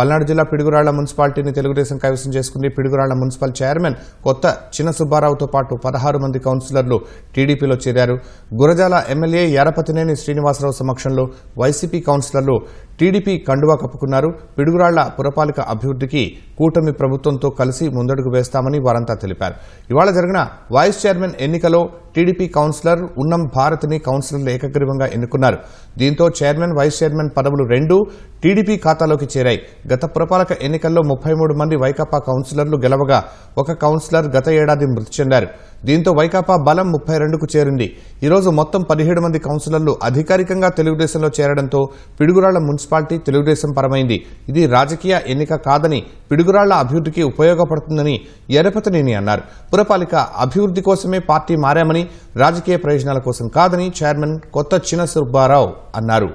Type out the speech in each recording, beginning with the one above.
పల్నాడు జిల్లా పిడుగురాళ్ల మున్సిపాలిటీని తెలుగుదేశం కైవసం చేసుకుంది. పిడుగురాళ్ల మున్సిపల్ చైర్మన్ కొత్త చిన్న సుబ్బారావుతో పాటు 16 మంది కౌన్సిలర్లు టీడీపీలో చేరారు. గురజాల ఎమ్మెల్యే యారపతినేని శ్రీనివాసరావు సమక్షంలో వైసీపీ కౌన్సిలర్లు టీడీపీ కండువా కప్పుకున్నారు. పిడుగురాళ్ల పురపాలిక అభివృద్ధికి కూటమి ప్రభుత్వంతో కలిసి ముందడుగు వేస్తామని వారంతా తెలిపారు. ఇవాళ జరిగిన వైస్ చైర్మన్ ఎన్నికలో టీడీపీ కౌన్సిలర్ ఉన్నం భారత్ని కౌన్సిలర్లు ఏకగ్రీవంగా ఎన్నుకున్నారు. దీంతో చైర్మన్, వైస్ చైర్మన్ పదవులు రెండూ టీడీపీ ఖాతాలోకి చేరాయి. గత పురపాలక ఎన్నికల్లో 33 మంది వైకాపా కౌన్సిలర్లు గెలవగా ఒక కౌన్సిలర్ గత ఏడాది మృతి చెందారు. దీంతో వైకాపా బలం 32కు చేరింది. ఈరోజు మొత్తం 17 మంది కౌన్సిలర్లు అధికారికంగా తెలుగుదేశంలో చేరడంతో పిడుగురాళ్ల మున్సిపాలిటీ తెలుగుదేశం పరమైంది. ఇది రాజకీయ ఎన్నిక కాదని, పిడుగురాళ్ల అభివృద్ధికి ఉపయోగపడుతుందని యారపతినేని అన్నారు. పురపాలిక అభివృద్ధి కోసమే పార్టీ మారామని, రాజకీయ ప్రయోజనాల కోసం కాదని చైర్మన్ కొత్త చిన్న సుబ్బారావు అన్నారు.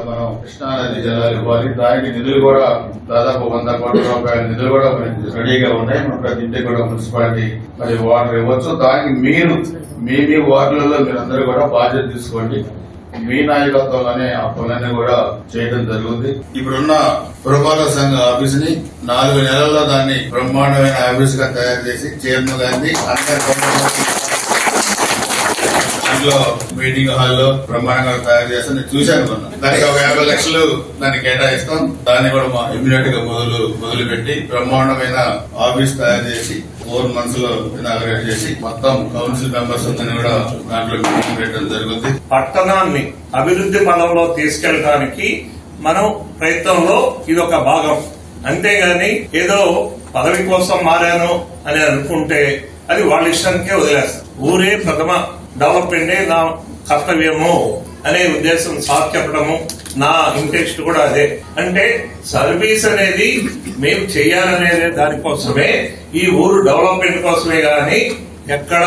మనం కృష్ణానది జలాలు ఇవ్వాలి. దానికి నిధులు కూడా దాదాపు 100 కోట్ల రూపాయల నిధులు కూడా రెడీగా ఉన్నాయి. మన ప్రతి ఇంటికి కూడా మున్సిపాలిటీ మరి వాటర్ ఇవ్వచ్చు. దానికి మీరు మీ వార్డులలో మీరందరూ కూడా బాధ్యత తీసుకోండి. మీ నాయకత్వంలోనే ఆ పనులన్నీ కూడా చేయడం జరుగుతుంది. ఇప్పుడున్న పురపాలక సంఘ ఆఫీస్ ని 4 నెలల్లో దాన్ని బ్రహ్మాండమైన ఆఫీస్ గా తయారు చేసి చైర్మన్ గారిని దాంట్లో మీటింగ్ హాల్లో బ్రహ్మాండంగా తయారు చేస్తాం. నేను చూశాను మొన్న. దానికి ఒక 50 లక్షలు దాన్ని కేటాయిస్తాం. దాన్ని కూడా ఇమ్మీడియట్ గా మొదలు పెట్టి బ్రహ్మాండమైన ఆఫీస్ తయారు చేసి 4 months లో ఇనాగరేట్ చేసి మొత్తం కౌన్సిల్ మెంబర్స్ అందరినీ కూడా దాంట్లో మీటింగ్ పెట్టడం జరుగుతుంది. పట్టణాన్ని అభివృద్ధి పదంలో తీసుకెళ్ళడానికి మనం ప్రయత్నంలో ఇదొక భాగం. అంతేగాని ఏదో పదవి కోసం మారాను అని అనుకుంటే అది వాళ్ళ ఇష్టానికే వదిలేస్తారు. ఊరే ప్రథమ డెవలప్మెంటే నా కర్తవ్యము అనే ఉద్దేశం సార్ చెప్పడము, నా ఇంటెక్స్ట్ కూడా అదే. అంటే సర్వీస్ అనేది మేము చెయ్యాలనే దానికోసమే, ఈ ఊరు డెవలప్మెంట్ కోసమే గాని ఎక్కడ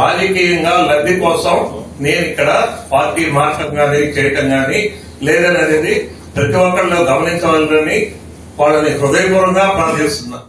రాజకీయంగా లబ్ధి కోసం నేను ఇక్కడ పార్టీ మార్చడం గానీ చేయటం గానీ లేదనేది ప్రతి ఒక్కరిలో గమనించవాలని వాళ్ళని హృదయపూర్వకంగా ప్రార్థిస్తున్నా.